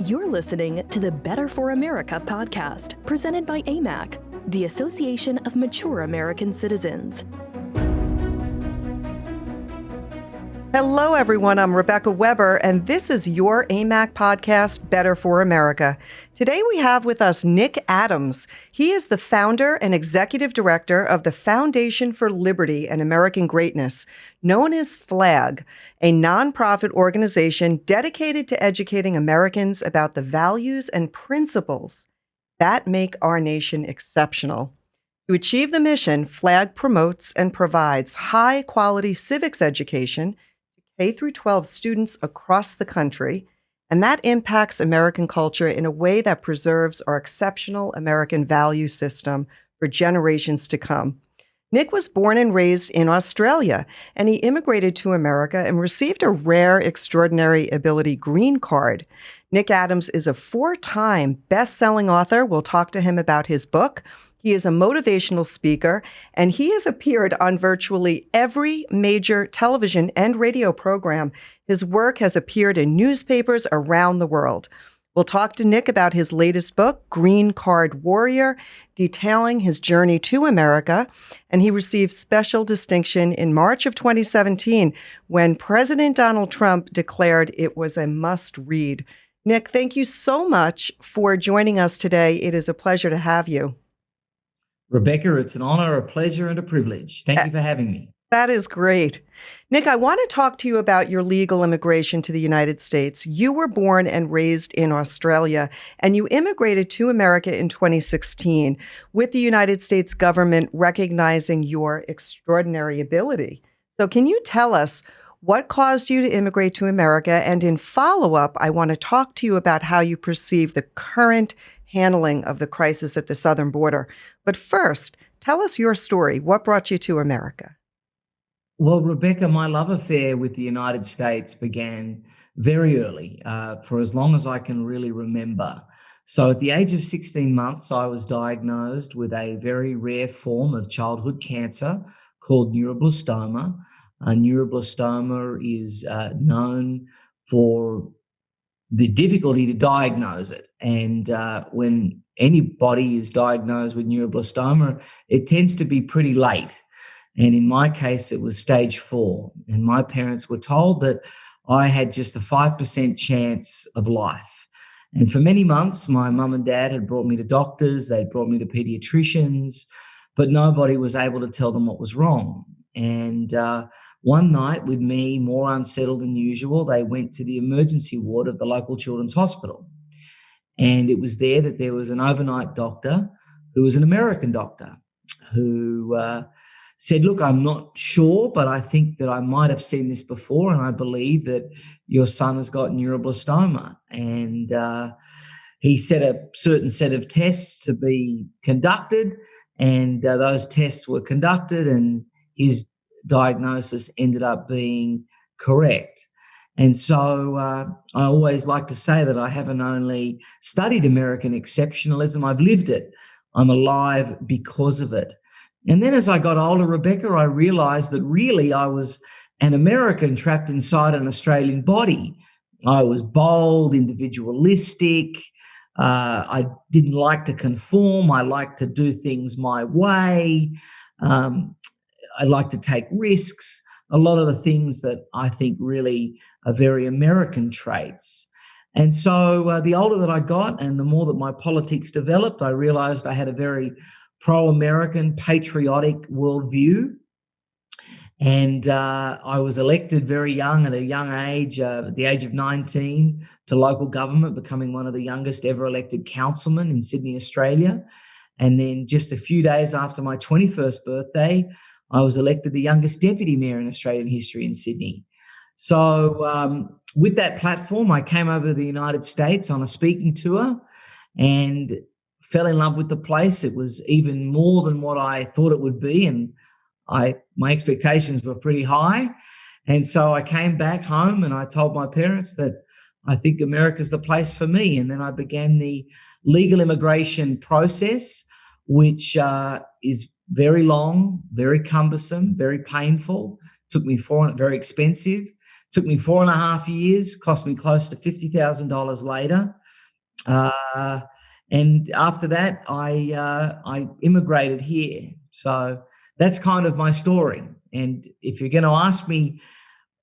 You're listening to the Better for America podcast, presented by AMAC, the Association of Mature American Citizens. Hello, everyone. I'm Rebecca Weber, and this is your AMAC podcast, Better for America. Today we have with us Nick Adams. He is the founder and executive director of the Foundation for Liberty and American Greatness, known as FLAG, a nonprofit organization dedicated to educating Americans about the values and principles that make our nation exceptional. To achieve the mission, FLAG promotes and provides high-quality civics education K through 12 students across the country, and that impacts American culture in a way that preserves our exceptional American value system for generations to come. Nick was born and raised in Australia, and he immigrated to America and received a rare extraordinary ability green card. Nick Adams is a 4-time best-selling author. We'll talk to him about his book. He is a motivational speaker, and he has appeared on virtually every major television and radio program. His work has appeared in newspapers around the world. We'll talk to Nick about his latest book, Green Card Warrior, detailing his journey to America, and he received special distinction in March of 2017 when President Donald Trump declared it was a must-read. Nick, thank you so much for joining us today. It is a pleasure to have you. Rebecca, it's an honor, a pleasure, and a privilege. Thank you for having me. That is great. Nick, I want to talk to you about your legal immigration to the United States. You were born and raised in Australia, and you immigrated to America in 2016 with the United States government recognizing your extraordinary ability. So can you tell us what caused you to immigrate to America? And in follow-up, I want to talk to you about how you perceive the current handling of the crisis at the southern border. But first, tell us your story. What brought you to America? Well, Rebecca, my love affair with the United States began very early, for as long as I can really remember. So at the age of 16 months, I was diagnosed with a very rare form of childhood cancer called neuroblastoma. Neuroblastoma is known for the difficulty to diagnose it. And when anybody is diagnosed with neuroblastoma, it tends to be pretty late. And in my case, it was stage 4. And my parents were told that I had just a 5% chance of life. And for many months, my mum and dad had brought me to doctors, they brought me to pediatricians, but nobody was able to tell them what was wrong. And one night, with me more unsettled than usual, they went to the emergency ward of the local children's hospital. And it was there that there was an overnight doctor who was an American doctor who said, look, I'm not sure, but I think that I might have seen this before, and I believe that your son has got neuroblastoma. And he set a certain set of tests to be conducted, and those tests were conducted, and his diagnosis ended up being correct. And so I always like to say that I haven't only studied American exceptionalism, I've lived it. I'm alive because of it. And then as I got older, Rebecca, I realized that really I was an American trapped inside an Australian body. I was bold, individualistic. I didn't like to conform. I liked to do things my way. I like to take risks, a lot of the things that I think really are very American traits. And so the older that I got and the more that my politics developed, I realized I had a very pro-American, patriotic worldview. And I was elected very young, at a young age, at the age of 19, to local government, becoming one of the youngest ever elected councilmen in Sydney, Australia. And then just a few days after my 21st birthday, I was elected the youngest deputy mayor in Australian history in Sydney. So with that platform, I came over to the United States on a speaking tour and fell in love with the place. It was even more than what I thought it would be, and my expectations were pretty high. And so I came back home and I told my parents that I think America's the place for me. And then I began the legal immigration process, which is very long, very cumbersome, very painful. Took me very expensive. Took me 4.5 years, cost me close to $50,000 later. Uh, and after that, I immigrated here. So that's kind of my story. And if you're going to ask me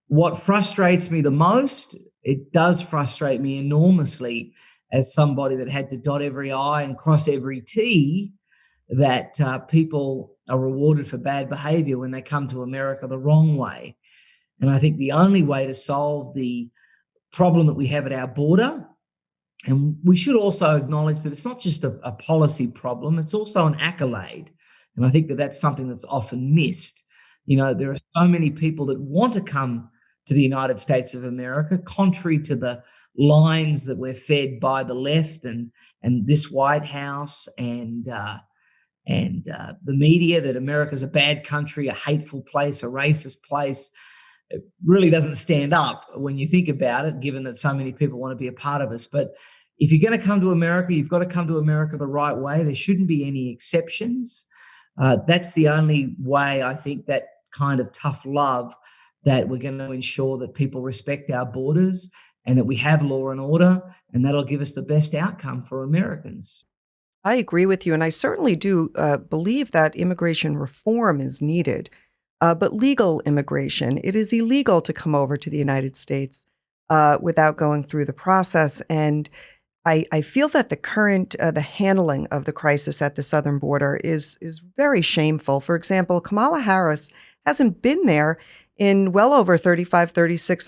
what frustrates me the most, it does frustrate me enormously as somebody that had to dot every I and cross every T, that people are rewarded for bad behavior when they come to America the wrong way. And I think the only way to solve the problem that we have at our border, and we should also acknowledge that it's not just a policy problem, it's also an accolade. And I think that that's something that's often missed. There are so many people that want to come to the United States of America, contrary to the lines that we're fed by the left and this White House and the media, that America's a bad country, a hateful place, a racist place. It really doesn't stand up when you think about it, given that so many people want to be a part of us. But if you're going to come to America, you've got to come to America the right way. There shouldn't be any exceptions. That's the only way, I think, that kind of tough love, that we're going to ensure that people respect our borders and that we have law and order, and that'll give us the best outcome for Americans. I agree with you, and I certainly do believe that immigration reform is needed. But legal immigration, it is illegal to come over to the United States without going through the process. And I feel that the current the handling of the crisis at the southern border is very shameful. For example, Kamala Harris hasn't been there in well over 35, 36,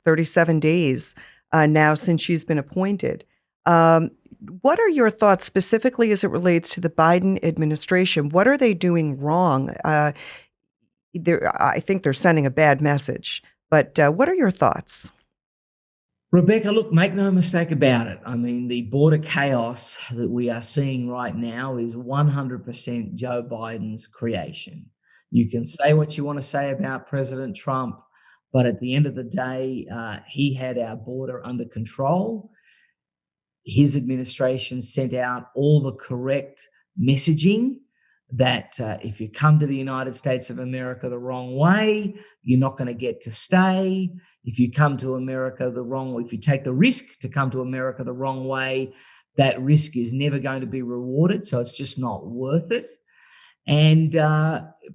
37 days now since she's been appointed. What are your thoughts specifically as it relates to the Biden administration? What are they doing wrong? I think they're sending a bad message, but what are your thoughts? Rebecca, look, make no mistake about it. I mean, the border chaos that we are seeing right now is 100% Joe Biden's creation. You can say what you want to say about President Trump, but at the end of the day, he had our border under control. His administration sent out all the correct messaging that if you come to the United States of America the wrong way, you're not going to get to stay. If you come to America the wrong way, if you take the risk to come to America the wrong way, that risk is never going to be rewarded. So it's just not worth it. And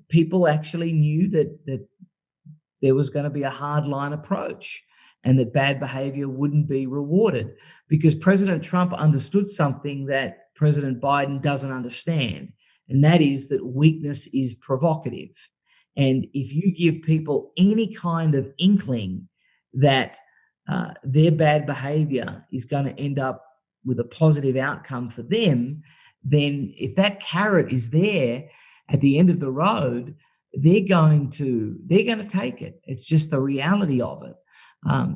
people actually knew that there was going to be a hardline approach and that bad behavior wouldn't be rewarded, because President Trump understood something that President Biden doesn't understand. And that is that weakness is provocative. And if you give people any kind of inkling that their bad behavior is going to end up with a positive outcome for them, then if that carrot is there at the end of the road, they're going to take it. It's just the reality of it.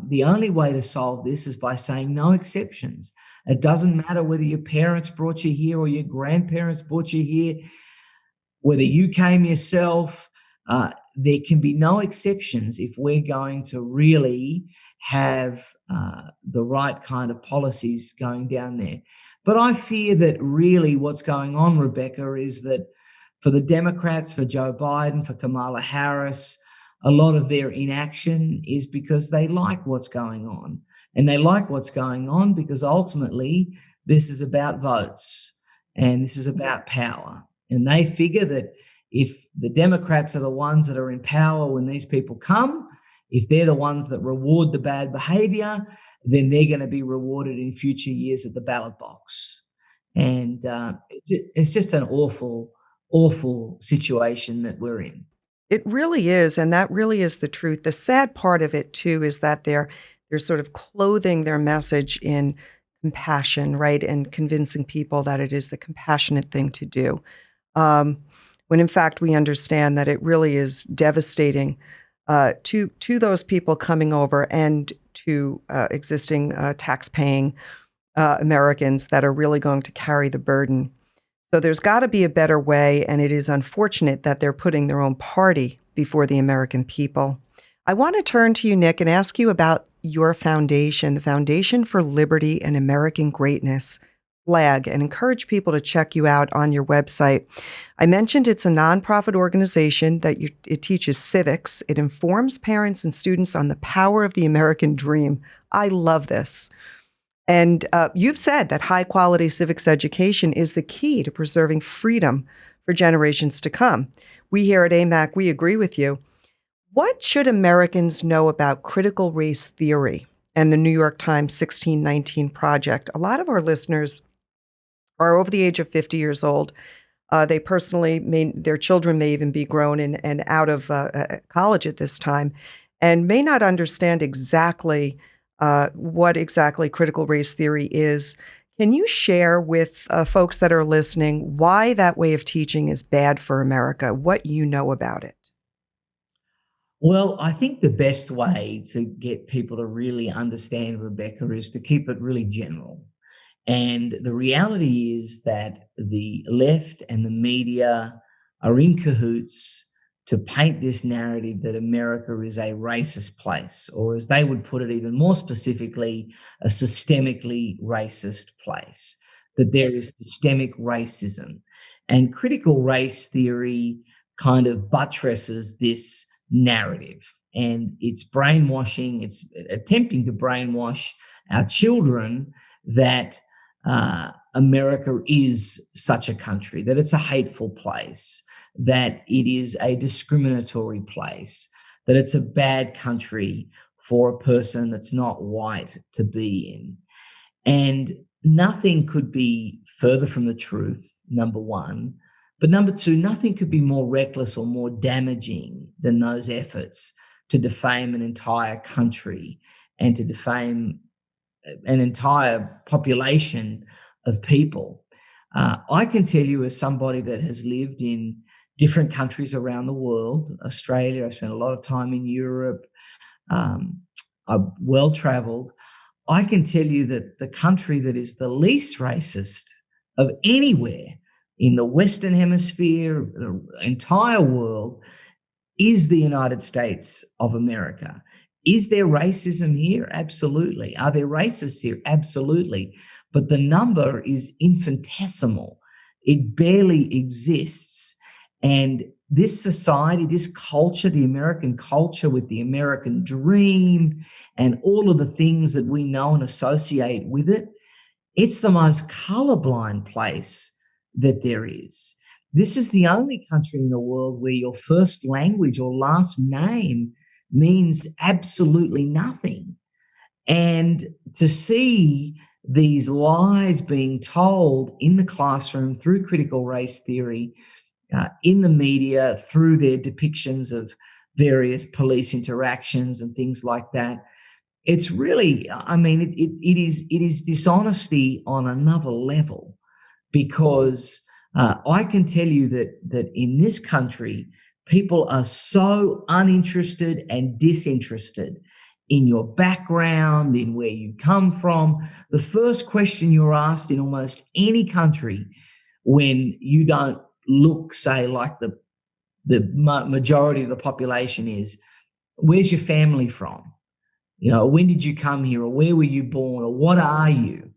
The only way to solve this is by saying no exceptions. It doesn't matter whether your parents brought you here or your grandparents brought you here, whether you came yourself. There can be no exceptions if we're going to really have the right kind of policies going down there. But I fear that really what's going on, Rebecca, is that for the Democrats, for Joe Biden, for Kamala Harris, a lot of their inaction is because they like what's going on. And they like what's going on because ultimately this is about votes and this is about power. And they figure that if the Democrats are the ones that are in power when these people come, if they're the ones that reward the bad behavior, then they're going to be rewarded in future years at the ballot box. And it's just an awful, awful situation that we're in. It really is, and that really is the truth. The sad part of it, too, is that they're sort of clothing their message in compassion, right, and convincing people that it is the compassionate thing to do, when in fact we understand that it really is devastating to those people coming over and to existing tax-paying Americans that are really going to carry the burden. So there's got to be a better way, and it is unfortunate that they're putting their own party before the American people. I want to turn to you, Nick, and ask you about your foundation, the Foundation for Liberty and American Greatness, FLAG, and encourage people to check you out on your website. I mentioned it's a nonprofit organization that it teaches civics. It informs parents and students on the power of the American dream. I love this. And you've said that high quality civics education is the key to preserving freedom for generations to come. We here at AMAC, we agree with you. What should Americans know about critical race theory and the New York Times 1619 Project? A lot of our listeners are over the age of 50 years old. They personally their children may even be grown and out of college at this time and may not understand exactly what exactly critical race theory is. Can you share with folks that are listening why that way of teaching is bad for America, what you know about it? Well, I think the best way to get people to really understand, Rebecca, is to keep it really general. And the reality is that the left and the media are in cahoots to paint this narrative that America is a racist place, or as they would put it even more specifically, a systemically racist place, that there is systemic racism. And critical race theory kind of buttresses this narrative. And it's brainwashing, it's attempting to brainwash our children that America is such a country, that it's a hateful place, that it is a discriminatory place, that it's a bad country for a person that's not white to be in. And nothing could be further from the truth, number one. But number two, nothing could be more reckless or more damaging than those efforts to defame an entire country and to defame an entire population of people. I can tell you, as somebody that has lived in different countries around the world, Australia, I've spent a lot of time in Europe, I'm well traveled. I can tell you that the country that is the least racist of anywhere in the Western Hemisphere, the entire world, is the United States of America. Is there racism here? Absolutely. Are there racists here? Absolutely. But the number is infinitesimal. It barely exists. And this society, this culture, the American culture with the American dream and all of the things that we know and associate with it, it's the most colorblind place that there is. This is the only country in the world where your first language or last name means absolutely nothing. And to see these lies being told in the classroom through critical race theory, in the media, through their depictions of various police interactions and things like that, it's really, I mean, it is dishonesty on another level, because I can tell you that in this country, people are so uninterested and disinterested in your background, in where you come from. The first question you're asked in almost any country when you don't look, say, like the majority of the population is, where's your family from? You know, when did you come here, or where were you born, or what are you?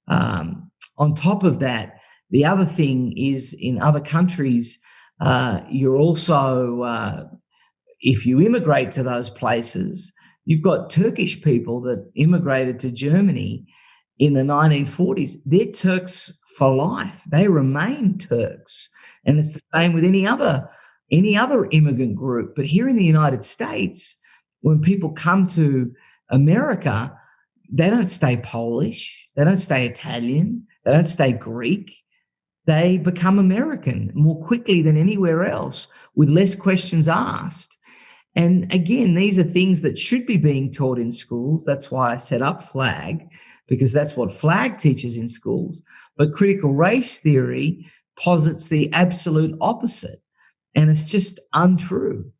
On top of that, the other thing is, in other countries, you're also, if you immigrate to those places, you've got Turkish people that immigrated to Germany in the 1940s. They're Turks for life. They remain Turks. And it's the same with any other immigrant group. But here in the United States, when people come to America, they don't stay Polish, they don't stay Italian, they don't stay Greek. They become American more quickly than anywhere else, with less questions asked. And again, these are things that should be being taught in schools. That's why I set up FLAG, because that's what FLAG teaches in schools. But critical race theory posits the absolute opposite, and it's just untrue.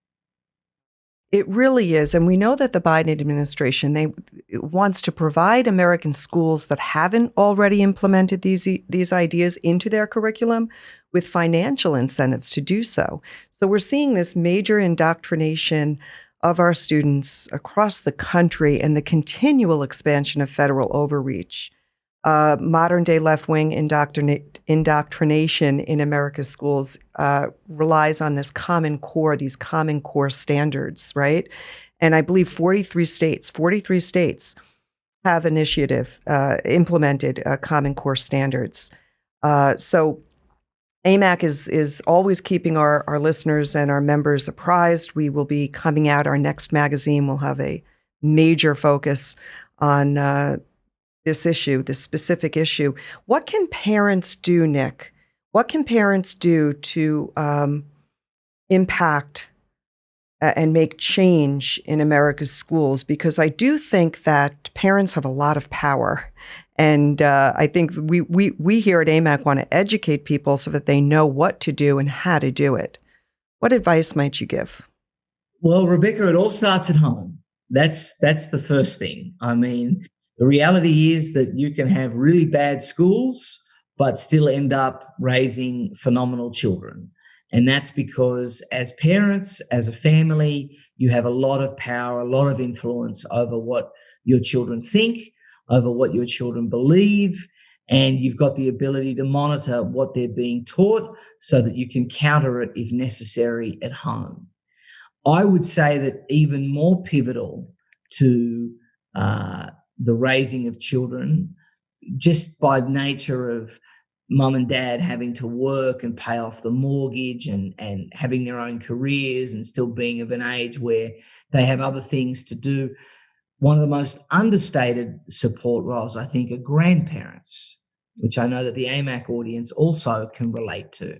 It really is. And we know that the Biden administration, wants to provide American schools that haven't already implemented these ideas into their curriculum with financial incentives to do so. So we're seeing this major indoctrination of our students across the country and the continual expansion of federal overreach. Modern day left-wing indoctrination in America's schools relies on these common core standards, right? And I believe 43 states have implemented Common Core standards. So AMAC is always keeping our listeners and our members apprised. We will be coming out. Our next magazine will have a major focus on this specific issue. What can parents do, Nick? What can parents do to impact and make change in America's schools? Because I do think that parents have a lot of power. And I think we here at AMAC want to educate people so that they know what to do and how to do it. What advice might you give? Well, Rebecca, it all starts at home. That's the first thing. I mean, the reality is that you can have really bad schools, but still end up raising phenomenal children. And that's because as parents, as a family, you have a lot of power, a lot of influence over what your children think, over what your children believe, and you've got the ability to monitor what they're being taught so that you can counter it if necessary at home. I would say that even more pivotal to the raising of children, just by nature of mum and dad having to work and pay off the mortgage and having their own careers and still being of an age where they have other things to do, one of the most understated support roles, I think, are grandparents, which I know that the AMAC audience also can relate to.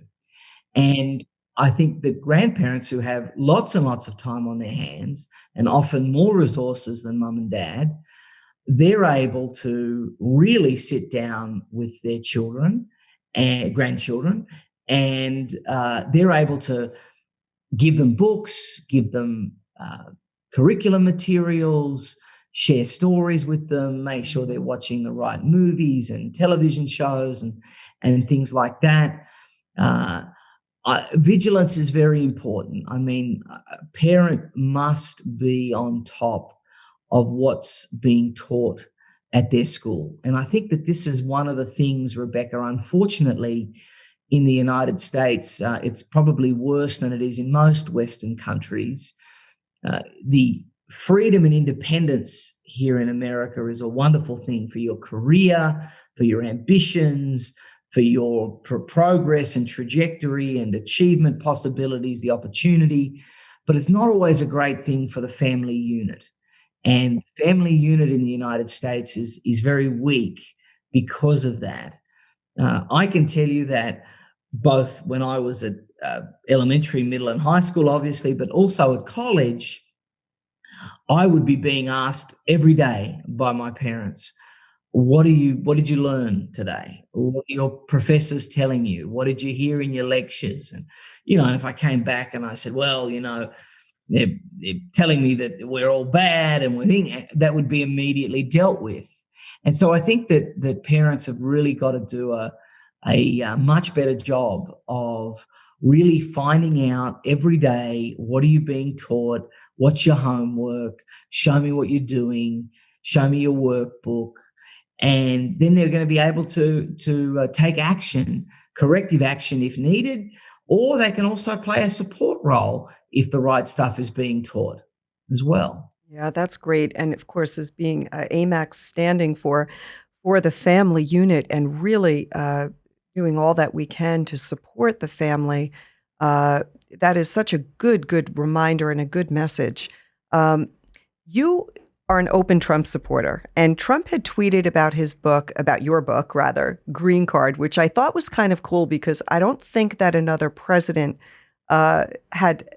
And I think that grandparents who have lots and lots of time on their hands and often more resources than mum and dad, they're able to really sit down with their children and grandchildren, and they're able to give them books, give them curriculum materials, share stories with them, make sure they're watching the right movies and television shows and things like that. Vigilance is very important. I mean, a parent must be on top of what's being taught at their school. And I think that this is one of the things, Rebecca, unfortunately, in the United States, it's probably worse than it is in most Western countries. The freedom and independence here in America is a wonderful thing for your career, for your ambitions, for your progress and trajectory and achievement possibilities, the opportunity. But it's not always a great thing for the family unit. And the family unit in the United States is very weak because of that. I can tell you that both when I was at elementary, middle, and high school, obviously, but also at college, I would be being asked every day by my parents, what did you learn today? What are your professors telling you? What did you hear in your lectures? And, if I came back and I said, well, they're telling me that we're all bad and that would be immediately dealt with. And so I think that parents have really got to do a much better job of really finding out every day, what are you being taught? What's your homework? Show me what you're doing. Show me your workbook. And then they're going to be able to take action, corrective action if needed, or they can also play a support role if the right stuff is being taught as well. Yeah, that's great. And of course, as being AMAC standing for the family unit and really doing all that we can to support the family, that is such a good reminder and a good message. You are an open Trump supporter, and Trump had tweeted about your book, Green Card, which I thought was kind of cool because I don't think that another president had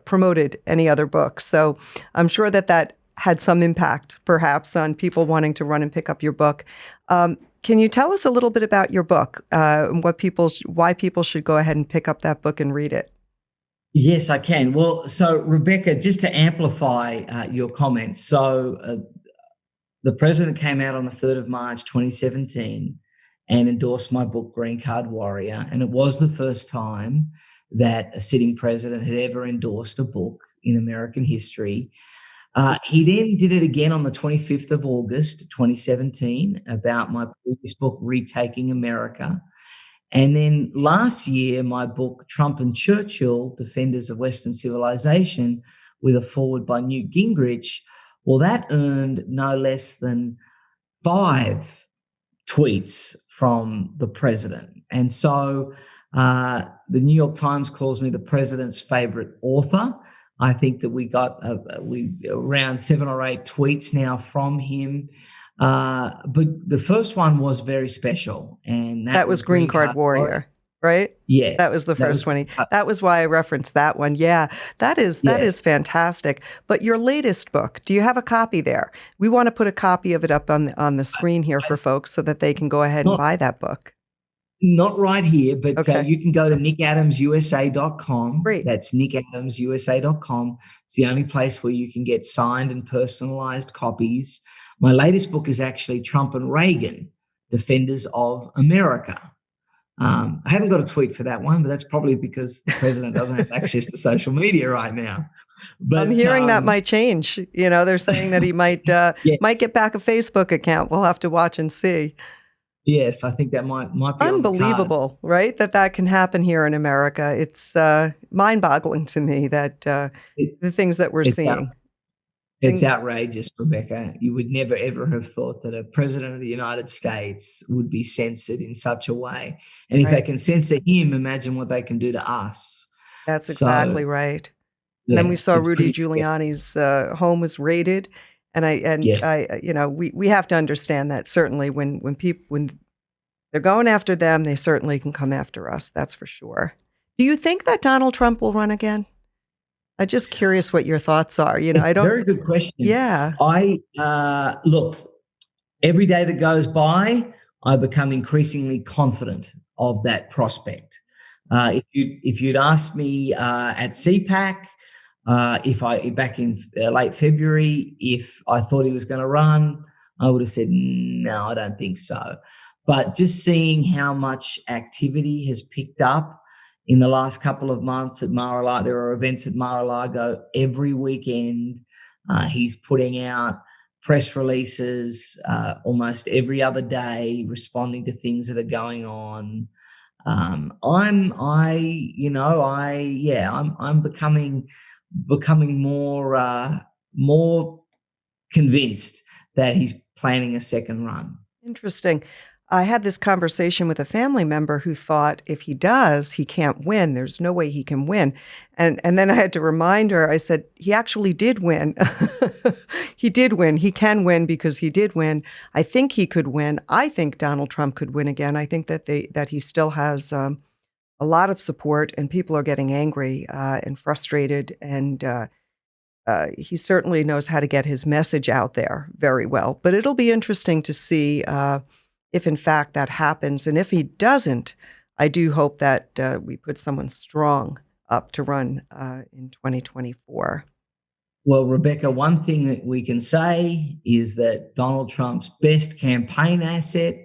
promoted any other books. So I'm sure that had some impact, perhaps, on people wanting to run and pick up your book. Can you tell us a little bit about your book, why people should go ahead and pick up that book and read it? Yes, I can. Well, so Rebecca, just to amplify your comments, so the president came out on the 3rd of March, 2017 and endorsed my book, Green Card Warrior. And it was the first time that a sitting president had ever endorsed a book in American history. He then did it again on the 25th of August, 2017, about my previous book, Retaking America. And then last year, my book, Trump and Churchill, Defenders of Western Civilization, with a foreword by Newt Gingrich, well, that earned no less than 5 tweets from the president. And so the New York Times calls me the president's favorite author. I think that we got around 7 or 8 tweets now from him. But the first one was very special, and that was Green Card Warrior, right? Yeah, that was the first one. That was why I referenced that one. Yeah, that is fantastic. But your latest book, do you have a copy there? We want to put a copy of it up on the screen here for folks so that they can go ahead and buy that book. Not right here, but okay. You can go to nickadamsusa.com. Great. That's nickadamsusa.com. It's the only place where you can get signed and personalized copies. My latest book is actually Trump and Reagan, Defenders of America. I haven't got a tweet for that one, but that's probably because the president doesn't have access to social media right now. But I'm hearing that might change. They're saying that he might might get back a Facebook account. We'll have to watch and see. Yes, I think that might be unbelievable, right? That can happen here in America. It's mind-boggling to me that the things that we're seeing. It's outrageous, Rebecca. You would never, ever have thought that a president of the United States would be censored in such a way. And if they can censor him, imagine what they can do to us. That's exactly right. And then we saw Rudy Giuliani's home was raided. And we have to understand that certainly when they're going after them, they certainly can come after us. That's for sure. Do you think that Donald Trump will run again? I'm just curious what your thoughts are. I don't. Very good question. Yeah. I look, every day that goes by, I become increasingly confident of that prospect. If you'd asked me at CPAC, back in late February, if I thought he was going to run, I would have said, no, I don't think so. But just seeing how much activity has picked up in the last couple of months at Mar-a-Lago, there are events at Mar-a-Lago every weekend. He's putting out press releases almost every other day, responding to things that are going on. I'm becoming more convinced that he's planning a second run. Interesting. I had this conversation with a family member who thought if he does, he can't win. There's no way he can win. And then I had to remind her, I said, he actually did win. He did win. He can win because he did win. I think he could win. I think Donald Trump could win again. I think that he still has a lot of support, and people are getting angry and frustrated. And he certainly knows how to get his message out there very well. But it'll be interesting to see if in fact that happens. And if he doesn't, I do hope that we put someone strong up to run in 2024. Well, Rebecca, one thing that we can say is that Donald Trump's best campaign asset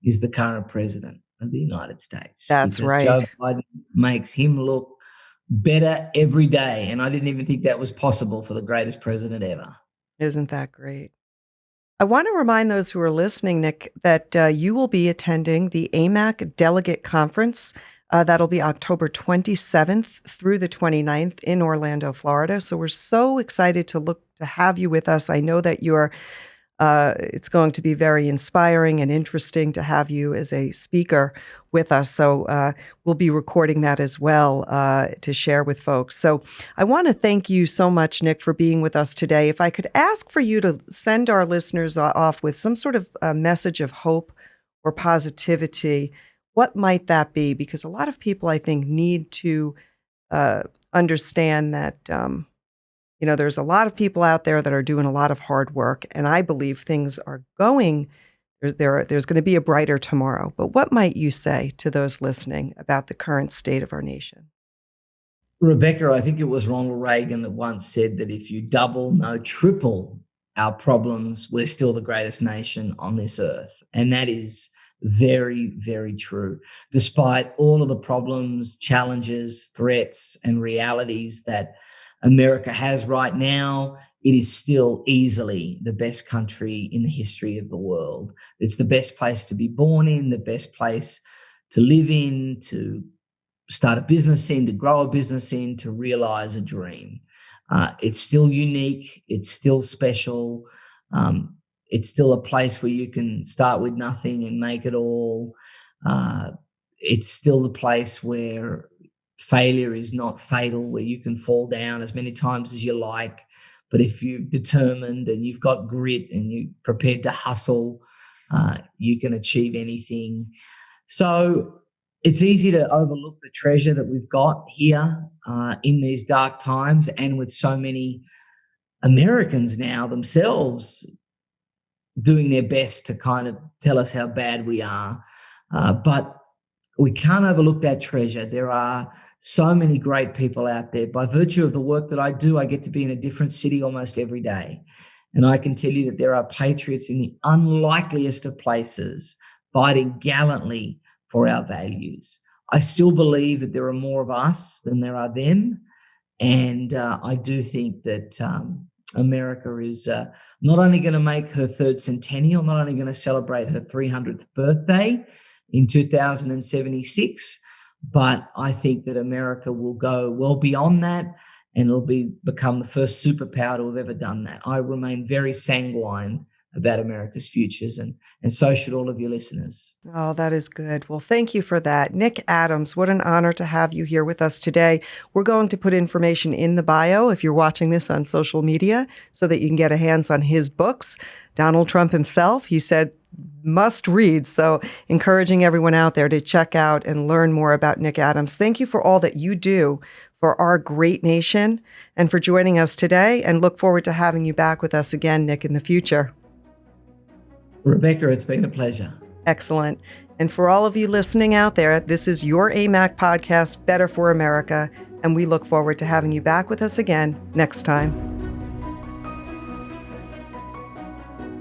is the current president of the United States. That's right. Joe Biden makes him look better every day. And I didn't even think that was possible for the greatest president ever. Isn't that great? I want to remind those who are listening, Nick, that you will be attending the AMAC Delegate Conference. That'll be October 27th through the 29th in Orlando, Florida. So we're so excited to have you with us. I know that it's going to be very inspiring and interesting to have you as a speaker with us. So we'll be recording that as well to share with folks. So I want to thank you so much, Nick, for being with us today. If I could ask for you to send our listeners off with some sort of message of hope or positivity, what might that be? Because a lot of people, I think, need to understand that there's a lot of people out there that are doing a lot of hard work, and I believe things are going. There's going to be a brighter tomorrow. But what might you say to those listening about the current state of our nation? Rebecca, I think it was Ronald Reagan that once said that if you double, no, triple our problems, we're still the greatest nation on this earth. And that is very, very true. Despite all of the problems, challenges, threats, and realities that America has right now, it is still easily the best country in the history of the world. It's the best place to be born in, the best place to live in, to start a business in, to grow a business in, to realize a dream. It's still unique. It's still special. it's still a place where you can start with nothing and make it all. It's still the place where failure is not fatal, where you can fall down as many times as you like. But if you're determined and you've got grit and you're prepared to hustle, you can achieve anything. So it's easy to overlook the treasure that we've got here in these dark times, and with so many Americans now themselves doing their best to kind of tell us how bad we are. But we can't overlook that treasure. There are so many great people out there. By virtue of the work that I do, I get to be in a different city almost every day. And I can tell you that there are patriots in the unlikeliest of places fighting gallantly for our values. I still believe that there are more of us than there are them. And I do think that America is not only going to make her third centennial, not only going to celebrate her 300th birthday in 2076, but I think that America will go well beyond that, and it'll become the first superpower to have ever done that. I remain very sanguine about America's futures, and so should all of your listeners. Oh, that is good. Well, thank you for that. Nick Adams, what an honor to have you here with us today. We're going to put information in the bio if you're watching this on social media so that you can get a hands on his books. Donald Trump himself, he said, must read. So encouraging everyone out there to check out and learn more about Nick Adams. Thank you for all that you do for our great nation and for joining us today, and look forward to having you back with us again, Nick, in the future. Rebecca, it's been a pleasure. Excellent. And for all of you listening out there, this is your AMAC podcast, Better for America, and we look forward to having you back with us again next time.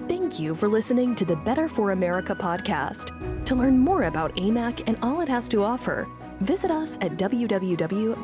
Thank you for listening to the Better for America podcast. To learn more about AMAC and all it has to offer, visit us at www.amac.us.